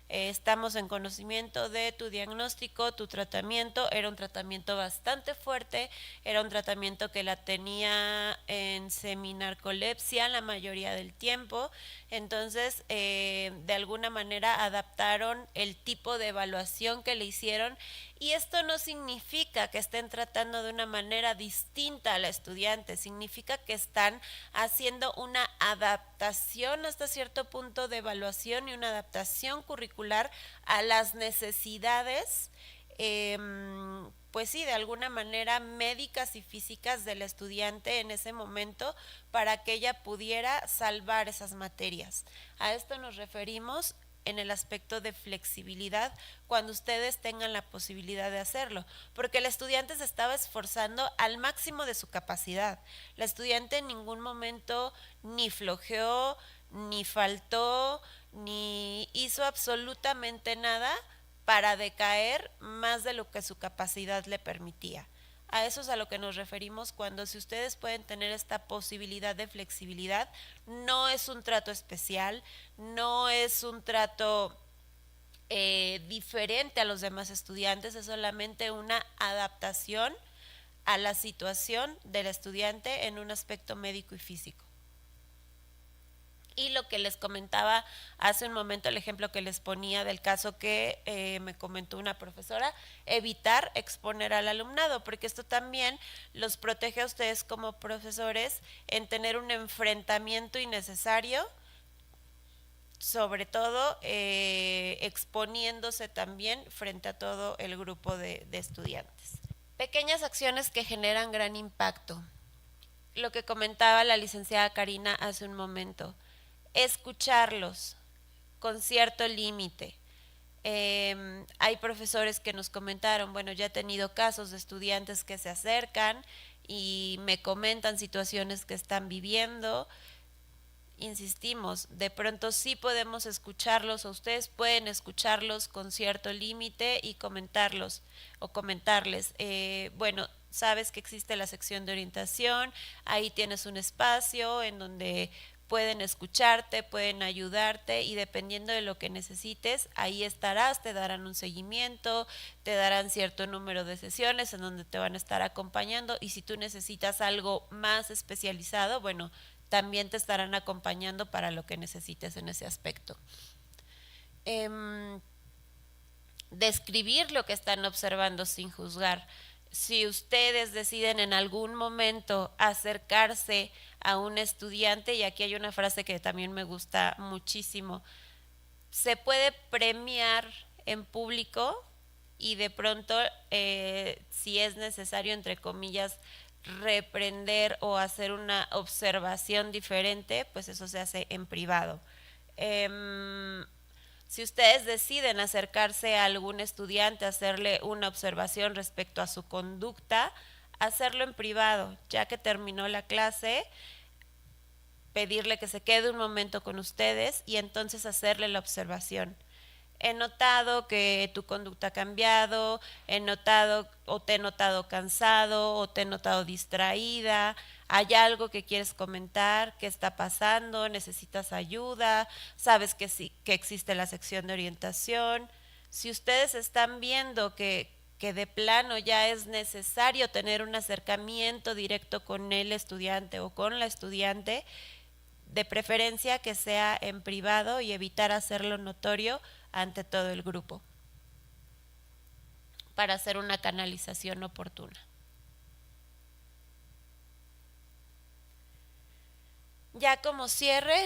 estamos en conocimiento de tu diagnóstico, tu tratamiento. Era un tratamiento bastante fuerte, era un tratamiento que la tenía en seminarcolepsia la mayoría del tiempo. Entonces, de alguna manera adaptaron el tipo de evaluación que le hicieron, y esto no significa que estén tratando de una manera distinta a la estudiante, significa que están haciendo una adaptación hasta cierto punto de evaluación y una adaptación curricular a las necesidades, pues sí, de alguna manera médicas y físicas del estudiante en ese momento, para que ella pudiera salvar esas materias. A esto nos referimos en el aspecto de flexibilidad, cuando ustedes tengan la posibilidad de hacerlo, porque el estudiante se estaba esforzando al máximo de su capacidad. La estudiante en ningún momento ni flojeó, ni faltó, ni hizo absolutamente nada para decaer más de lo que su capacidad le permitía. A eso es a lo que nos referimos cuando, si ustedes pueden tener esta posibilidad de flexibilidad, no es un trato especial, no es un trato diferente a los demás estudiantes, es solamente una adaptación a la situación del estudiante en un aspecto médico y físico. Y lo que les comentaba hace un momento, el ejemplo que les ponía del caso que me comentó una profesora, evitar exponer al alumnado, porque esto también los protege a ustedes como profesores en tener un enfrentamiento innecesario, sobre todo exponiéndose también frente a todo el grupo de estudiantes. Pequeñas acciones que generan gran impacto. Lo que comentaba la licenciada Karina hace un momento. Escucharlos con cierto límite. Hay profesores que nos comentaron, bueno, ya he tenido casos de estudiantes que se acercan y me comentan situaciones que están viviendo. Insistimos, de pronto sí podemos escucharlos, o ustedes pueden escucharlos con cierto límite y comentarles, bueno, sabes que existe la sección de orientación, ahí tienes un espacio en donde pueden escucharte, pueden ayudarte, y dependiendo de lo que necesites, ahí estarás, te darán un seguimiento, te darán cierto número de sesiones en donde te van a estar acompañando, y si tú necesitas algo más especializado, bueno, también te estarán acompañando para lo que necesites en ese aspecto. Describir lo que están observando sin juzgar. Si ustedes deciden en algún momento acercarse a un estudiante, y aquí hay una frase que también me gusta muchísimo, se puede premiar en público y de pronto, si es necesario, entre comillas, reprender o hacer una observación diferente, pues eso se hace en privado. Si ustedes deciden acercarse a algún estudiante, hacerle una observación respecto a su conducta, hacerlo en privado, ya que terminó la clase, pedirle que se quede un momento con ustedes y entonces hacerle la observación. He notado que tu conducta ha cambiado, he notado o te he notado cansado o te he notado distraída, hay algo que quieres comentar, qué está pasando, necesitas ayuda, sabes que sí, que existe la sección de orientación. Si ustedes están viendo que de plano ya es necesario tener un acercamiento directo con el estudiante o con la estudiante, de preferencia que sea en privado y evitar hacerlo notorio ante todo el grupo para hacer una canalización oportuna. Ya como cierre,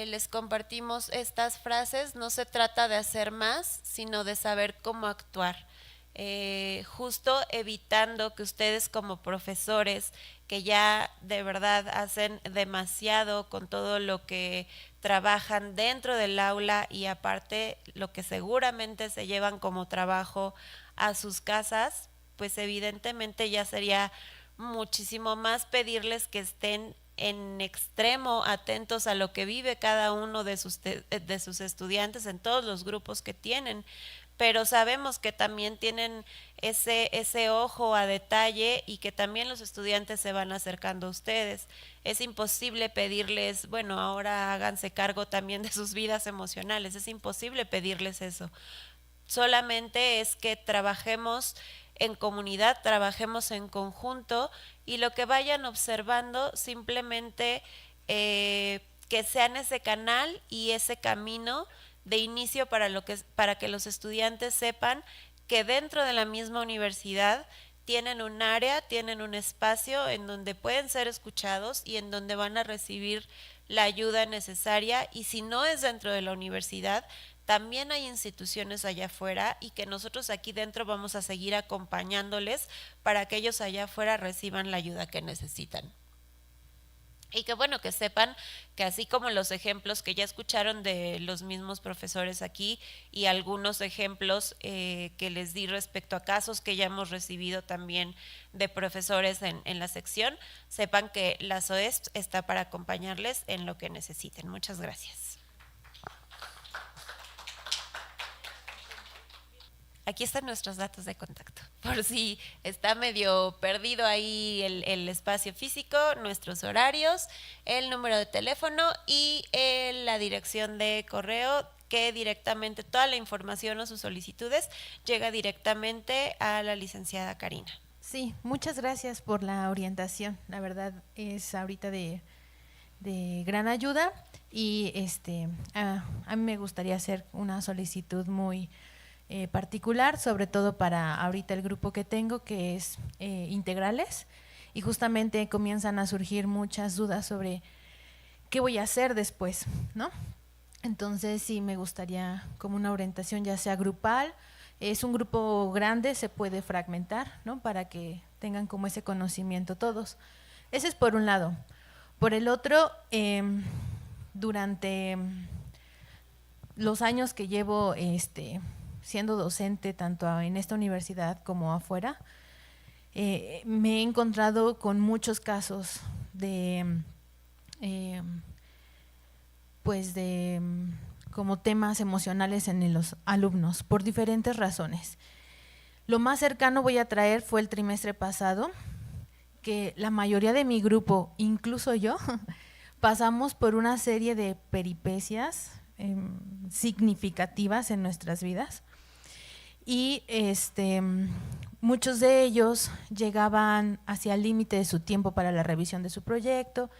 les compartimos estas frases. No se trata de hacer más, sino de saber cómo actuar. Justo evitando que ustedes como profesores, que ya de verdad hacen demasiado con todo lo que trabajan dentro del aula y aparte lo que seguramente se llevan como trabajo a sus casas, pues evidentemente ya sería muchísimo más pedirles que estén en extremo atentos a lo que vive cada uno de sus estudiantes en todos los grupos que tienen, pero sabemos que también tienen ese ojo a detalle y que también los estudiantes se van acercando a ustedes. Es imposible pedirles, bueno, ahora háganse cargo también de sus vidas emocionales, es imposible pedirles eso. Solamente es que trabajemos en comunidad, trabajemos en conjunto y lo que vayan observando simplemente que sean ese canal y ese camino de inicio para que los estudiantes sepan que dentro de la misma universidad tienen un área, tienen un espacio en donde pueden ser escuchados y en donde van a recibir la ayuda necesaria, y si no es dentro de la universidad, también hay instituciones allá afuera y que nosotros aquí dentro vamos a seguir acompañándoles para que ellos allá afuera reciban la ayuda que necesitan. Y que bueno, que sepan que así como los ejemplos que ya escucharon de los mismos profesores aquí y algunos ejemplos que les di respecto a casos que ya hemos recibido también de profesores en la sección, sepan que la SOESP está para acompañarles en lo que necesiten. Muchas gracias. Aquí están nuestros datos de contacto, por si está medio perdido ahí el espacio físico, nuestros horarios, el número de teléfono y la dirección de correo, que directamente toda la información o sus solicitudes llega directamente a la licenciada Karina.
Sí, muchas gracias por la orientación, la verdad es ahorita de gran ayuda y a mí me gustaría hacer una solicitud muy particular, sobre todo para ahorita el grupo que tengo, que es integrales, y justamente comienzan a surgir muchas dudas sobre qué voy a hacer después, ¿no? Entonces sí me gustaría como una orientación ya sea grupal, es un grupo grande, se puede fragmentar, ¿no? Para que tengan como ese conocimiento todos. Ese es por un lado. Por el otro, durante los años que llevo siendo docente tanto en esta universidad como afuera, me he encontrado con muchos casos de como temas emocionales en los alumnos por diferentes razones. Lo más cercano voy a traer fue el trimestre pasado, que la mayoría de mi grupo, incluso yo, pasamos por una serie de peripecias significativas en nuestras vidas. Y muchos de ellos llegaban hacia el límite de su tiempo para la revisión de su proyecto,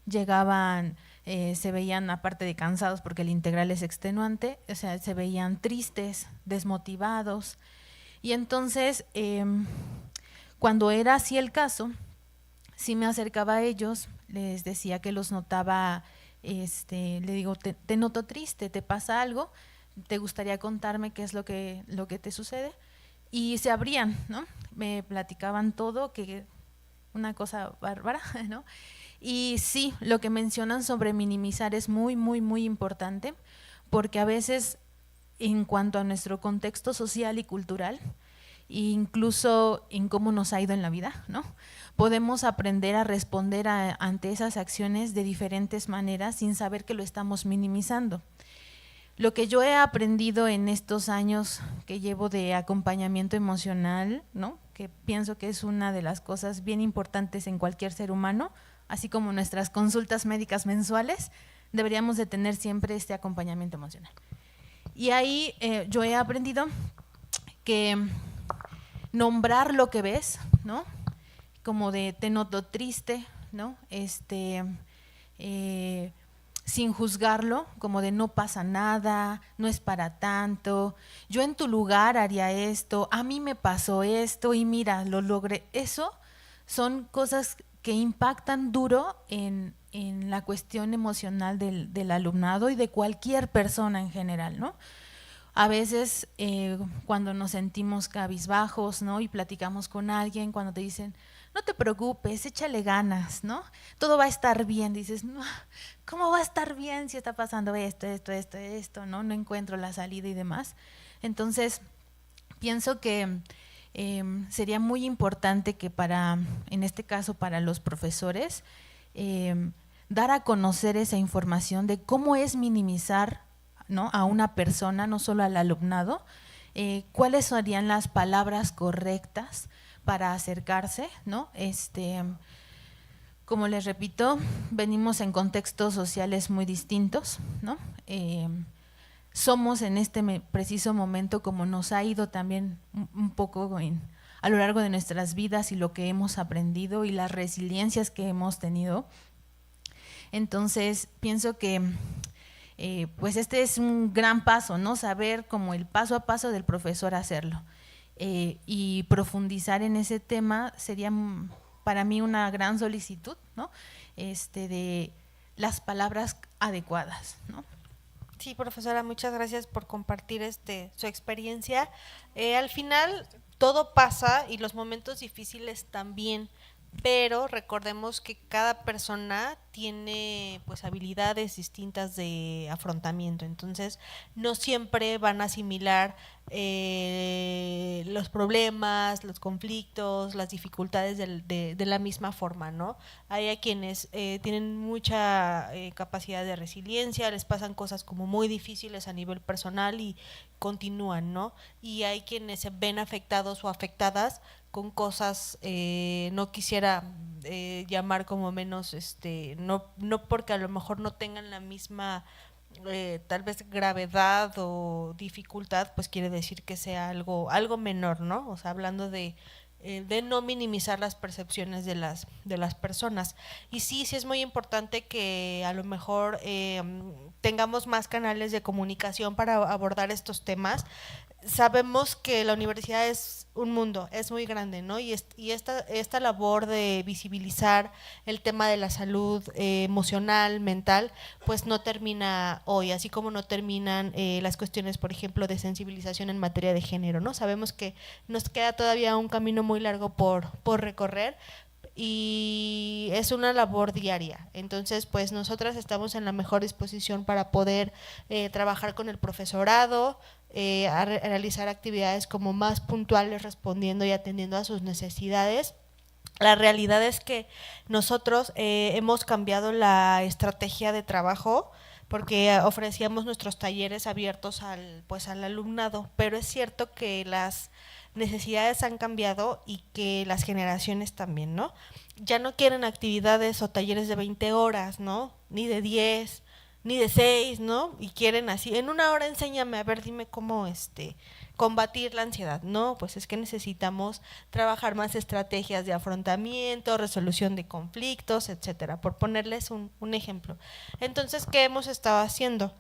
llegaban, se veían aparte de cansados porque el integral es extenuante, o sea, se veían tristes, desmotivados. Y entonces, cuando era así el caso, sí me acercaba a ellos, les decía que los notaba, le digo, te noto triste, ¿te pasa algo? ¿Te gustaría contarme qué es lo que te sucede? Y se abrían, ¿no? Me platicaban todo, que una cosa bárbara, ¿no? Y sí, lo que mencionan sobre minimizar es muy, muy, muy importante, porque a veces
en cuanto a nuestro contexto social y cultural, e incluso en cómo nos ha ido en la vida, ¿no? Podemos aprender a responder ante esas acciones de diferentes maneras sin saber que lo estamos minimizando. Lo que yo he aprendido en estos años que llevo de acompañamiento emocional, ¿no? Que pienso que es una de las cosas bien importantes en cualquier ser humano, así como nuestras consultas médicas mensuales, deberíamos de tener siempre este acompañamiento emocional. Y ahí yo he aprendido que nombrar lo que ves, ¿no? Como de te noto triste, ¿no? Sin juzgarlo, como de no pasa nada, no es para tanto, yo en tu lugar haría esto, a mí me pasó esto y mira, lo logré. Eso son cosas que impactan duro en la cuestión emocional del alumnado y de cualquier persona en general, ¿no? A veces cuando nos sentimos cabizbajos, ¿no? Y platicamos con alguien, cuando te dicen, no te preocupes, échale ganas, ¿no? Todo va a estar bien. Dices, no, ¿cómo va a estar bien si está pasando esto, ¿no? No encuentro la salida y demás. Entonces, pienso que sería muy importante que en este caso para los profesores, dar a conocer esa información de cómo es minimizar, ¿no? A una persona, no solo al alumnado, cuáles serían las palabras correctas para acercarse, ¿no? Como les repito, venimos en contextos sociales muy distintos, ¿no? Somos en este preciso momento, como nos ha ido también un poco a lo largo de nuestras vidas y lo que hemos aprendido y las resiliencias que hemos tenido. Entonces, pienso que pues este es un gran paso, ¿no? Saber como el paso a paso del profesor hacerlo. Y profundizar en ese tema sería para mí una gran solicitud, ¿no? De las palabras adecuadas, ¿no?
Sí, profesora, muchas gracias por compartir su experiencia. Al final todo pasa y los momentos difíciles también, pero recordemos que cada persona tiene pues habilidades distintas de afrontamiento, entonces no siempre van a asimilar los problemas, los conflictos, las dificultades de la misma forma, ¿no? Hay a quienes tienen mucha capacidad de resiliencia, les pasan cosas como muy difíciles a nivel personal y continúan, ¿no? Y hay quienes se ven afectados o afectadas con cosas, no quisiera llamar como menos, no porque a lo mejor no tengan la misma tal vez gravedad o dificultad, pues quiere decir que sea algo menor, ¿no? O sea, hablando de no minimizar las percepciones de las personas. Y sí es muy importante que a lo mejor tengamos más canales de comunicación para abordar estos temas. Sabemos que la universidad es un mundo, es muy grande, ¿no? Y esta labor de visibilizar el tema de la salud emocional, mental, pues no termina hoy, así como no terminan las cuestiones, por ejemplo, de sensibilización en materia de género, ¿no? Sabemos que nos queda todavía un camino muy largo por recorrer, y es una labor diaria. Entonces, pues nosotras estamos en la mejor disposición para poder trabajar con el profesorado, a realizar actividades como más puntuales, respondiendo y atendiendo a sus necesidades. La realidad es que nosotros hemos cambiado la estrategia de trabajo, porque ofrecíamos nuestros talleres abiertos al alumnado, pero es cierto que las necesidades han cambiado y que las generaciones también, ¿no? Ya no quieren actividades o talleres de 20 horas, ¿no? Ni de 10, ni de 6, ¿no? Y quieren así, en una hora enséñame, a ver, dime cómo combatir la ansiedad. No, pues es que necesitamos trabajar más estrategias de afrontamiento, resolución de conflictos, etcétera, por ponerles un ejemplo. Entonces, ¿qué hemos estado haciendo?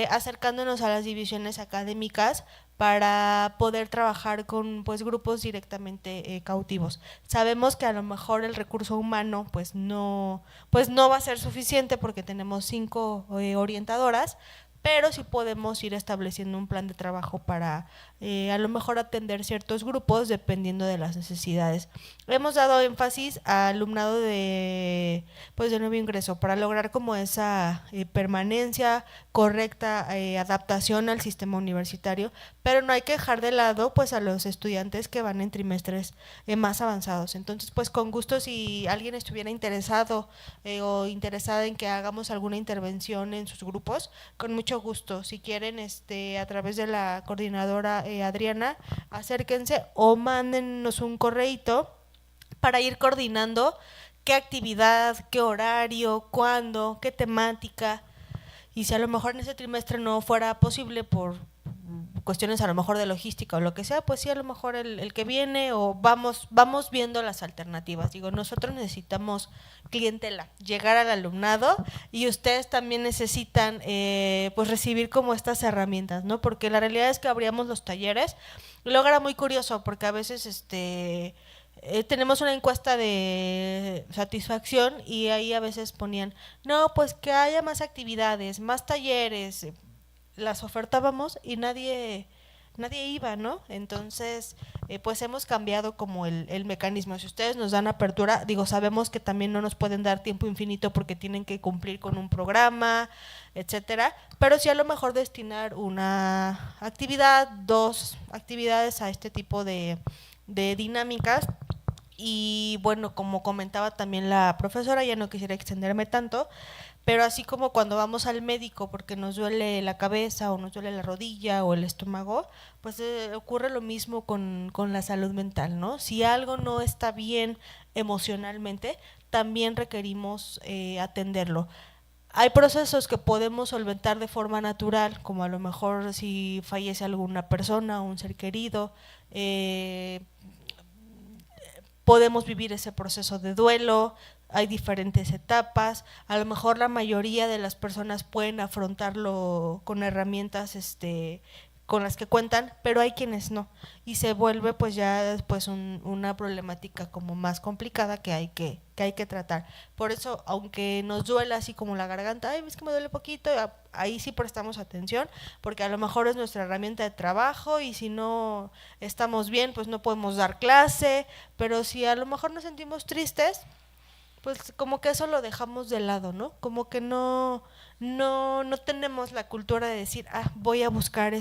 Acercándonos a las divisiones académicas para poder trabajar con pues grupos directamente cautivos. Sabemos que a lo mejor el recurso humano pues no va a ser suficiente porque tenemos 5 orientadoras, pero sí podemos ir estableciendo un plan de trabajo para a lo mejor atender ciertos grupos dependiendo de las necesidades. Hemos dado énfasis a alumnado de nuevo ingreso para lograr como esa permanencia correcta, adaptación al sistema universitario, pero no hay que dejar de lado pues a los estudiantes que van en trimestres más avanzados. Entonces pues con gusto, si alguien estuviera interesado o interesada en que hagamos alguna intervención en sus grupos, con mucho gusto. Si quieren, a través de la coordinadora Adriana, acérquense o mándennos un correíto para ir coordinando qué actividad, qué horario, cuándo, qué temática, y si a lo mejor en ese trimestre no fuera posible por cuestiones a lo mejor de logística o lo que sea, pues sí, a lo mejor el que viene, o vamos viendo las alternativas. Digo, nosotros necesitamos clientela, llegar al alumnado, y ustedes también necesitan pues recibir como estas herramientas, ¿no? Porque la realidad es que abríamos los talleres, y luego era muy curioso porque a veces tenemos una encuesta de satisfacción y ahí a veces ponían, no, pues que haya más actividades, más talleres, las ofertábamos y nadie iba, ¿no? Entonces, pues hemos cambiado como el mecanismo. Si ustedes nos dan apertura, digo, sabemos que también no nos pueden dar tiempo infinito porque tienen que cumplir con un programa, etcétera, pero sí a lo mejor destinar una actividad, 2 actividades a este tipo de dinámicas. Y bueno, como comentaba también la profesora, ya no quisiera extenderme tanto, pero así como cuando vamos al médico porque nos duele la cabeza o nos duele la rodilla o el estómago, pues ocurre lo mismo con la salud mental, ¿no? Si algo no está bien emocionalmente, también requerimos atenderlo. Hay procesos que podemos solventar de forma natural, como a lo mejor si fallece alguna persona o un ser querido, podemos vivir ese proceso de duelo, hay diferentes etapas, a lo mejor la mayoría de las personas pueden afrontarlo con herramientas con las que cuentan, pero hay quienes no, y se vuelve pues ya después una problemática como más complicada que hay que tratar. Por eso, aunque nos duela así como la garganta, ay, es que me duele poquito, ahí sí prestamos atención, porque a lo mejor es nuestra herramienta de trabajo, y si no estamos bien, pues no podemos dar clase, pero si a lo mejor nos sentimos tristes, pues como que eso lo dejamos de lado, ¿no? Como que no tenemos la cultura de decir, voy a buscar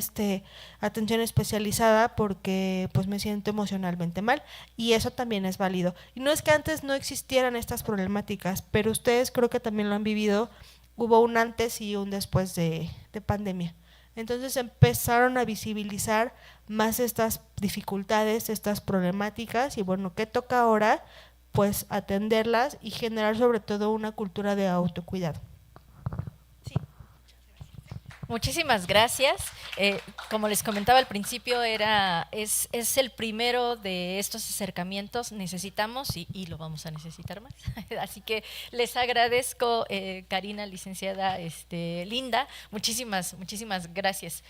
atención especializada porque pues me siento emocionalmente mal, y eso también es válido. Y no es que antes no existieran estas problemáticas, pero ustedes creo que también lo han vivido, hubo un antes y un después de pandemia. Entonces empezaron a visibilizar más estas dificultades, estas problemáticas, y bueno, ¿qué toca ahora? Pues atenderlas y generar sobre todo una cultura de autocuidado. Sí.
Muchísimas gracias. Como les comentaba al principio, es el primero de estos acercamientos. Necesitamos y lo vamos a necesitar más. Así que les agradezco, Karina, licenciada Linda, muchísimas gracias.